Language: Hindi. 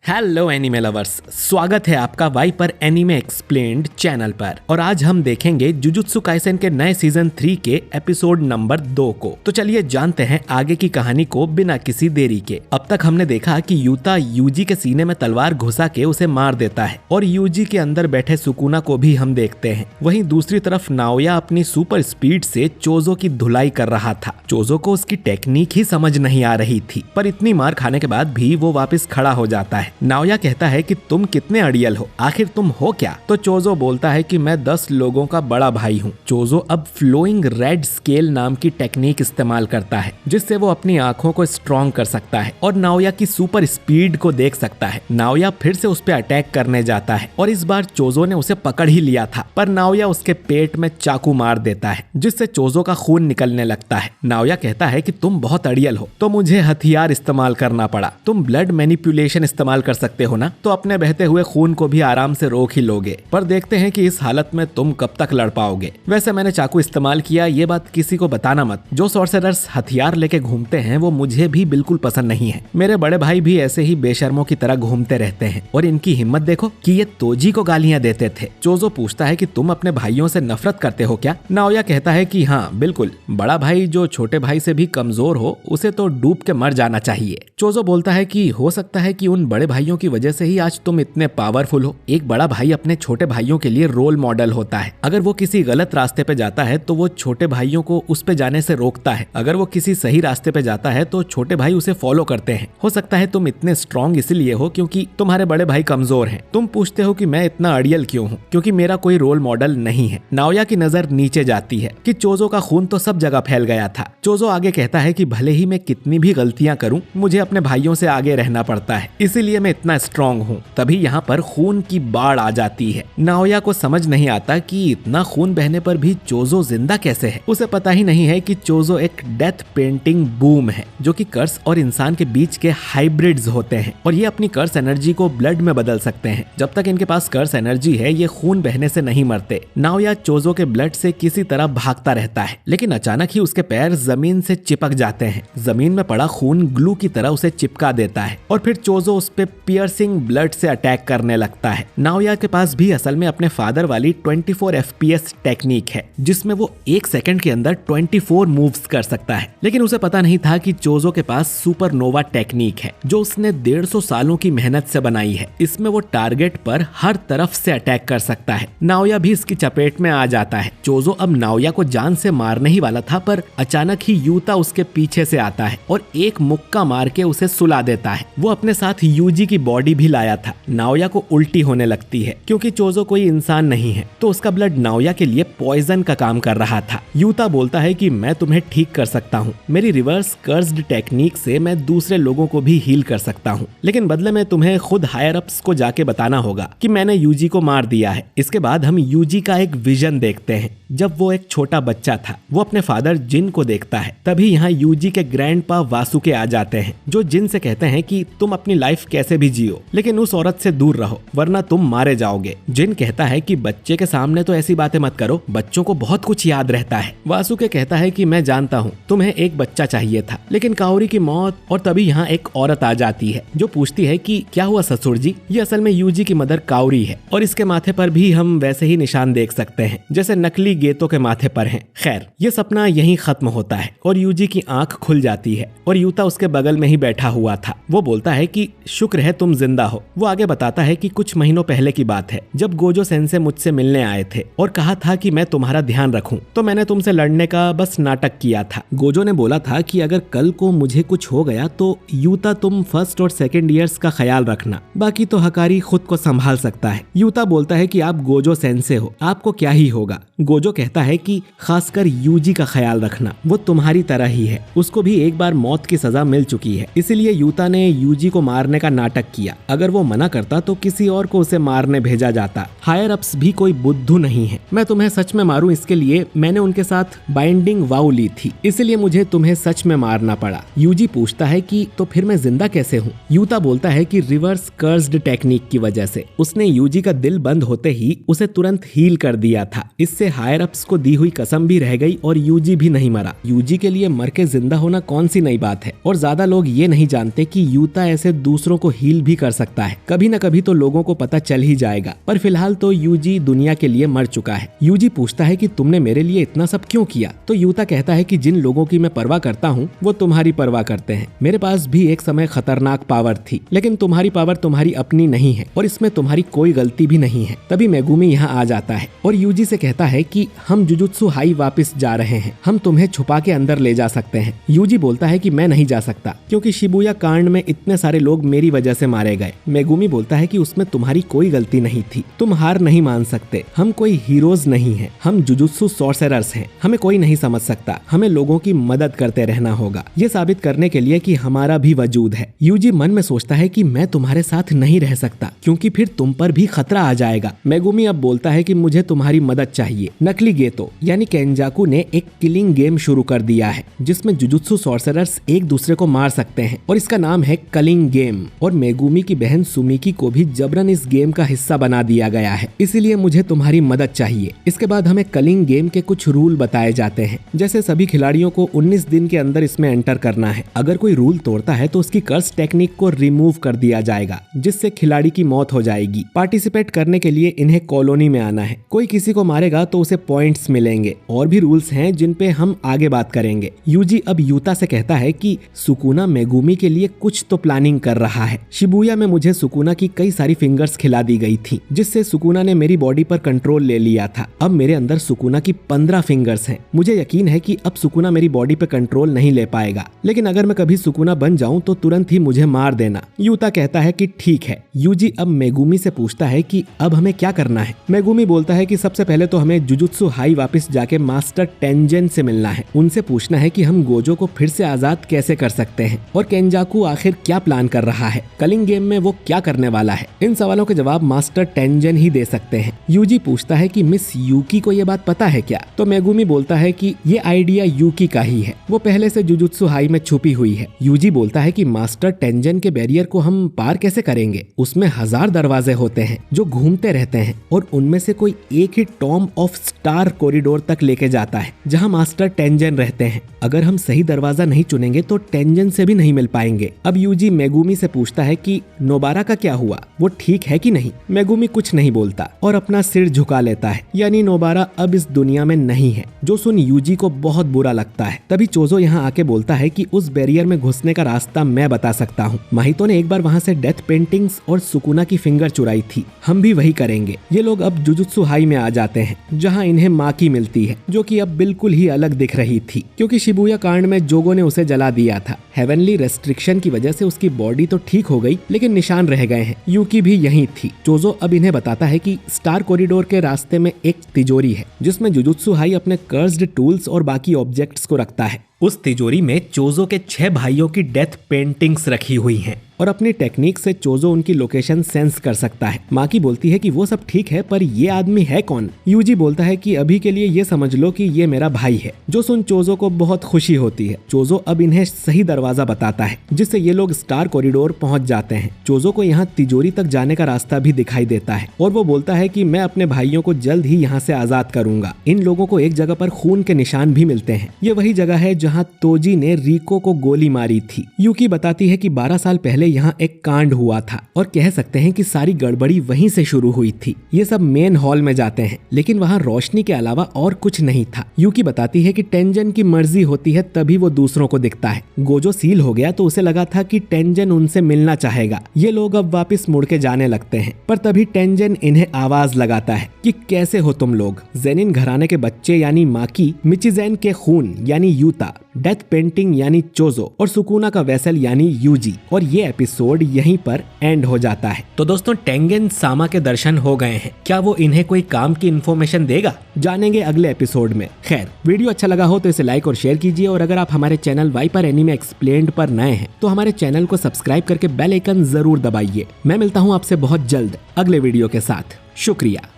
हेलो एनिमे लवर्स, स्वागत है आपका वाइपर एनिमे एक्सप्लेन्ड चैनल पर। और आज हम देखेंगे जुजुत्सु काइसेन के नए सीजन 3 के एपिसोड नंबर 2 को। तो चलिए जानते हैं आगे की कहानी को बिना किसी देरी के। अब तक हमने देखा कि यूता यूजी के सीने में तलवार घुसा के उसे मार देता है और यूजी के अंदर बैठे सुकुना को भी हम देखते हैं। वहीं दूसरी तरफ नाओया अपनी सुपर स्पीड से चोजो की धुलाई कर रहा था। चोजो को उसकी टेक्निक ही समझ नहीं आ रही थी, पर इतनी मार खाने के बाद भी वो वापस खड़ा हो जाता है। नाओया कहता है कि तुम कितने अड़ियल हो, आखिर तुम हो क्या? तो चोजो बोलता है कि मैं 10 लोगों का बड़ा भाई हूँ। चोजो अब फ्लोइंग रेड स्केल नाम की टेक्निक इस्तेमाल करता है, जिससे वो अपनी आंखों को स्ट्रॉन्ग कर सकता है और नाओया की सुपर स्पीड को देख सकता है। नाओया फिर से उस पर अटैक करने जाता है और इस बार चोजो ने उसे पकड़ ही लिया था, पर नाओया उसके पेट में चाकू मार देता है, जिससे चोजो का खून निकलने लगता है। नाओया कहता है कि तुम बहुत अड़ियल हो, तो मुझे हथियार इस्तेमाल करना पड़ा। तुम ब्लड मैनिपुलेशन इस्तेमाल कर सकते हो ना, तो अपने बहते हुए खून को भी आराम से रोक ही लोगे, पर देखते हैं कि इस हालत में तुम कब तक लड़ पाओगे। वैसे मैंने चाकू इस्तेमाल किया, ये बात किसी को बताना मत। जो सॉर्सरर्स हथियार लेके घूमते हैं वो मुझे भी बिल्कुल पसंद नहीं है। मेरे बड़े भाई भी ऐसे ही बेशर्मों की तरह घूमते रहते हैं और इनकी हिम्मत देखो कि ये तोजी को गालियां देते थे। चोजो पूछता है कि तुम अपने भाइयों से नफरत करते हो क्या? नाओया कहता है कि हाँ बिल्कुल, बड़ा भाई जो छोटे भाई से भी कमजोर हो उसे तो डूब के मर जाना चाहिए। चोजो बोलता है कि हो सकता है कि उन बड़े भाइयों की वजह से ही आज तुम इतने पावरफुल हो। एक बड़ा भाई अपने छोटे भाइयों के लिए रोल मॉडल होता है। अगर वो किसी गलत रास्ते पे जाता है तो वो छोटे भाइयों को उस पे जाने से रोकता है। अगर वो किसी सही रास्ते पे जाता है तो छोटे भाई उसे फॉलो करते हैं। हो सकता है तुम इतने स्ट्रॉन्ग इसलिए हो क्योंकि तुम्हारे बड़े भाई कमजोर हैं। तुम पूछते हो कि मैं इतना अड़ियल क्यों हूँ? क्योंकि मेरा कोई रोल मॉडल नहीं है। नाओया की नजर नीचे जाती है कि चोजो का खून तो सब जगह फैल गया था। चोजो आगे कहता है कि भले ही मैं कितनी भी गलतियां करूं, मुझे अपने भाइयों से आगे रहना पड़ता है, इसीलिए मैं इतना स्ट्रॉन्ग हूँ। तभी यहाँ पर खून की बाढ़ आ जाती है। नाओया को समझ नहीं आता कि इतना खून बहने पर भी चोजो जिंदा कैसे है। उसे पता ही नहीं है कि चोजो एक डेथ पेंटिंग बूम है, जो कि कर्स और इंसान के बीच के हाइब्रिड्स होते हैं और ये अपनी कर्स एनर्जी को ब्लड में बदल सकते हैं। जब तक इनके पास कर्स एनर्जी है ये खून बहने से नहीं मरते। नाओया चोजो के ब्लड से किसी तरह भागता रहता है, लेकिन अचानक ही उसके पैर जमीन से चिपक जाते हैं। जमीन में पड़ा खून ग्लू की तरह उसे चिपका देता है और फिर चोजो उस पे पियर्सिंग ब्लड से अटैक करने लगता है। नाओया के पास भी असल में अपने फादर वाली 24 FPS टेक्निक है, जिसमें वो 1 सेकंड के अंदर 24 मूव्स कर सकता है। लेकिन उसे पता नहीं था कि चोजो के पास सुपरनोवा टेक्निक है, जो उसने 150 सालों की मेहनत से बनाई है। इसमें वो टारगेट पर हर तरफ से अटैक कर सकता है। नाओया भी इसकी चपेट में आ जाता है। चोजो अब नाओया को जान से मारने ही वाला था, पर अचानक ही यूता उसके पीछे से आता है और एक मुक्का मार के उसे सुला देता है। वो अपने साथ यूजी की बॉडी भी लाया था। नाओया को उल्टी होने लगती है क्योंकि चोजो कोई इंसान नहीं है, तो उसका ब्लड नाओया के लिए पॉइजन का काम कर रहा था। यूता बोलता है कि मैं तुम्हें ठीक कर सकता हूँ, मेरी रिवर्स कर्स्ड टेक्निक से मैं दूसरे लोगों को भी हील कर सकता हूँ, लेकिन बदले में तुम्हें खुद हायर अप्स को जाके बताना होगा कि मैंने यूजी को मार दिया है। इसके बाद हम यूजी का एक विजन देखते हैं। जब वो एक छोटा बच्चा था, वो अपने फादर जिन को देखता है। तभी यहाँ यूजी के ग्रैंडपा वासुके आ जाते हैं, जो जिन से कहते हैं कि तुम अपनी लाइफ कैसे भी जियो, लेकिन उस औरत से दूर रहो वरना तुम मारे जाओगे। जिन कहता है कि बच्चे के सामने तो ऐसी बातें मत करो, बच्चों को बहुत कुछ याद रहता है। वासुके कहता है कि मैं जानता हूँ तुम्हें एक बच्चा चाहिए था, लेकिन काओरी की मौत। और तभी यहाँ एक औरत आ जाती है जो पूछती है कि क्या हुआ ससुर जी? ये असल में यूजी की मदर काओरी है और इसके माथे पर भी हम वैसे ही निशान देख सकते हैं जैसे नकली गेतों के माथे पर हैं। खैर, ये सपना यहीं खत्म होता है और यूजी की आंख खुल जाती है और यूता उसके बगल में ही बैठा हुआ था। वो बोलता है कि शुक्र है तुम जिंदा हो। वो आगे बताता है कि कुछ महीनों पहले की बात है, जब गोजो सेंसे मुझसे मिलने आए थे और कहा था कि मैं तुम्हारा ध्यान रखूं, तो मैंने तुमसे लड़ने का बस नाटक किया था। गोजो ने बोला था कि अगर कल को मुझे कुछ हो गया तो यूता तुम 1st और 2nd ईयर्स का ख्याल रखना, बाकी तो हकारी खुद को संभाल सकता है। यूता बोलता है कि आप गोजो सेंसे हो, आपको क्या ही होगा। गोजो कहता है कि खासकर यूजी का ख्याल रखना, वो तुम्हारी तरह ही है, उसको भी एक बार मौत की सजा मिल चुकी है, इसलिए यूता ने यूजी को मारने का नाटक किया। अगर वो मना करता तो किसी और को उसे मारने भेजा जाता। हायर अप्स भी कोई बुद्धू नहीं है। मैं तुम्हें सच में मारूं इसके लिए मैंने उनके साथ बाइंडिंग वाउ ली थी, इसलिए मुझे तुम्हें सच में मारना पड़ा। यूजी पूछता है कि तो फिर मैं जिंदा कैसे हूँ? यूता बोलता है कि रिवर्स कर्स्ड टेक्निक की वजह से। उसने यूजी का दिल बंद होते ही उसे तुरंत हील कर दिया था। इससे हायर अप्स को दी हुई कसम भी रह गई और यूजी भी नहीं मरा। यूजी के लिए मर के जिंदा होना कौन सी नई बात है। और ज्यादा लोग ये नहीं जानते कि यूता ऐसे दूसरों को हील भी कर सकता है। कभी न कभी तो लोगों को पता चल ही जाएगा, पर फिलहाल तो यूजी दुनिया के लिए मर चुका है। यूजी पूछता है कि तुमने मेरे लिए इतना सब क्यों किया? तो यूता कहता है कि जिन लोगों की मैं परवाह करता हूँ वो तुम्हारी परवाह करते हैं। मेरे पास भी एक समय खतरनाक पावर थी, लेकिन तुम्हारी पावर तुम्हारी अपनी नहीं है और इसमें तुम्हारी कोई गलती भी नहीं है। तभी मेगुमी यहाँ आ जाता है और यूजी से कहता है कि हम जुजुत्सु हाई वापस जा रहे हैं, हम तुम्हें छुपा के अंदर ले जा सकते हैं। यूजी बोलता है कि मैं नहीं जा सकता क्योंकि शिबुया कांड में इतने सारे लोग मेरी वजह से मारे गए। मेगुमी बोलता है कि उसमें तुम्हारी कोई गलती नहीं थी, तुम हार नहीं मान सकते। हम कोई हीरोज नहीं हैं, हम जुजुत्सु सॉर्सरर्स हैं। हमें कोई नहीं समझ सकता, हमें लोगों की मदद करते रहना होगा, ये साबित करने के लिए कि हमारा भी वजूद है। यूजी मन में सोचता है कि मैं तुम्हारे साथ नहीं रह सकता क्योंकि फिर तुम पर भी खतरा आ जाएगा। मेगुमी अब बोलता है कि मुझे तुम्हारी मदद चाहिए। नकली गेतो यानी केंजाकू ने एक किलिंग गेम शुरू कर दिया है जिसमें जुजुत्सु सॉर्सरर्स एक दूसरे को मार सकते हैं और इसका नाम है कलिंग गेम। और मेगुमी की बहन सुमिकी को भी जबरन इस गेम का हिस्सा बना दिया गया है, इसीलिए मुझे तुम्हारी मदद चाहिए। इसके बाद हमें कलिंग गेम के कुछ रूल बताए जाते हैं, जैसे सभी खिलाड़ियों को 19 दिन के अंदर इसमें एंटर करना है। अगर कोई रूल तोड़ता है तो उसकी कर्स टेक्निक को रिमूव कर दिया जाएगा जिससे खिलाड़ी की मौत हो जाएगी। पार्टिसिपेट करने के लिए इन्हें कॉलोनी में आना है। कोई किसी को मारेगा तो उसे पॉइंट्स मिलेंगे। और भी रूल्स हैं जिन पे हम आगे बात करेंगे। यूजी अब यूता से कहता है कि सुकुना मेगुमी के लिए कुछ तो प्लानिंग कर रहा है। शिबुया में मुझे सुकुना की कई सारी फिंगर्स खिला दी गई थी जिससे सुकुना ने मेरी बॉडी पर कंट्रोल ले लिया था। अब मेरे अंदर सुकुना की 15 फिंगर्स हैं। मुझे यकीन है कि अब सुकुना मेरी बॉडी पे कंट्रोल नहीं ले पाएगा, लेकिन अगर मैं कभी सुकुना बन जाऊं तो तुरंत ही मुझे मार देना। यूता कहता है कि ठीक है। यूजी अब मेगुमी से पूछता है कि अब हमें क्या करना है। मेगुमी बोलता है कि सबसे पहले तो हमें जुजुत्सु हाई वापस जाके मास्टर टेंजन से मिलना है। उनसे पूछना है कि हम गोजो को फिर से आजाद कैसे कर सकते हैं और केंजाकू आखिर क्या प्लान कर रहा है, कलिंग गेम में वो क्या करने वाला है। इन सवालों के जवाब मास्टर टेंजन ही दे सकते हैं। यूजी पूछता है कि मिस यूकी को ये बात पता है क्या? तो मेगुमी बोलता है कि ये आइडिया यूकी का ही है, वो पहले से जुजुत्सु हाई में छुपी हुई है। यूजी बोलता है कि मास्टर टेंजन के बैरियर को हम पार कैसे करेंगे? उसमें 1000 दरवाजे होते हैं जो घूमते रहते हैं और उनमें से कोई एक ही टॉम ऑफ स्टार कॉरिडोर तक लेके जाता है जहां मास्टर टेंजन रहते हैं। अगर हम सही दरवाजा नहीं चुनेंगे तो टेंजन से भी नहीं मिल पाएंगे। अब यूजी मेगुमी से पूछता है कि नोबारा का क्या हुआ, वो ठीक है कि नहीं? मेगुमी कुछ नहीं बोलता और अपना सिर झुका लेता है, यानी नोबारा अब इस दुनिया में नहीं है, जो सुन यूजी को बहुत बुरा लगता है। तभी चोजो यहाँ आके बोलता है कि उस बैरियर में घुसने का रास्ता मैं बता सकता हूँ। माहितो ने एक बार वहाँ से डेथ पेंटिंग्स और सुकुना की फिंगर चुराई थी, हम भी वही करेंगे। ये लोग अब जुजुत्सु हाई में आ जाते हैं जहाँ इन्हें माकी मिलती है, जो कि अब बिल्कुल ही अलग दिख रही थी क्योंकि शिबुया कांड में जोगो ने उसे जला दिया था। हेवनली रेस्ट्रिक्शन की वजह से उसकी बॉडी तो ठीक हो गई लेकिन निशान रह गए हैं। यूकी भी यहीं थी। चोजो अब इन्हें बताता है कि स्टार कॉरिडोर के रास्ते में एक तिजोरी है जिसमें जुजुत्सु हाई अपने कर्स्ड टूल्स और बाकी ऑब्जेक्ट्स को रखता है। उस तिजोरी में चोजो के 6 भाइयों की डेथ पेंटिंग्स रखी हुई हैं और अपनी टेक्निक से चोजो उनकी लोकेशन सेंस कर सकता है। माकी बोलती है कि वो सब ठीक है पर ये आदमी है कौन? यूजी बोलता है कि अभी के लिए ये समझ लो कि ये मेरा भाई है। जो सुन चोजो को बहुत खुशी होती है। चोजो अब इन्हें सही दरवाजा बताता है जिससे ये लोग स्टार कॉरिडोर पहुंच जाते हैं। चोजो को यहाँ तिजोरी तक जाने का रास्ता भी दिखाई देता है और वो बोलता है कि मैं अपने भाइयों को जल्द ही यहाँ से आजाद करूंगा। इन लोगों को एक जगह पर खून के निशान भी मिलते हैं। ये वही जगह है जहाँ तोजी ने रिको को गोली मारी थी। यूकी बताती है कि 12 साल पहले यहाँ एक कांड हुआ था और कह सकते हैं कि सारी गड़बड़ी वहीं से शुरू हुई थी। ये सब मेन हॉल में जाते हैं लेकिन वहाँ रोशनी के अलावा और कुछ नहीं था। यूकी बताती है कि टेंजन की मर्जी होती है तभी वो दूसरों को दिखता है। गोजो सील हो गया तो उसे लगा था कि टेंजन उनसे मिलना चाहेगा। ये लोग अब वापस मुड़ के जाने लगते हैं पर तभी टेंजन इन्हें आवाज लगाता है कि कैसे हो तुम लोग? जेनिन घराने के बच्चे यानी माकी, मिचिजेन के खून यानी यूता, डेथ पेंटिंग यानी चोजो और सुकुना का वेसल यानी यूजी। और ये एपिसोड यहीं पर एंड हो जाता है। तो दोस्तों टेंगेन सामा के दर्शन हो गए हैं, क्या वो इन्हें कोई काम की इन्फॉर्मेशन देगा? जानेंगे अगले एपिसोड में। खैर वीडियो अच्छा लगा हो तो इसे लाइक और शेयर कीजिए और अगर आप हमारे चैनल वाइपर एनीमे एक्सप्लेन्ड पर नए हैं तो हमारे चैनल को सब्सक्राइब करके बेल आइकन जरूर दबाइए। मैं मिलता हूँ आपसे बहुत जल्द अगले वीडियो के साथ। शुक्रिया।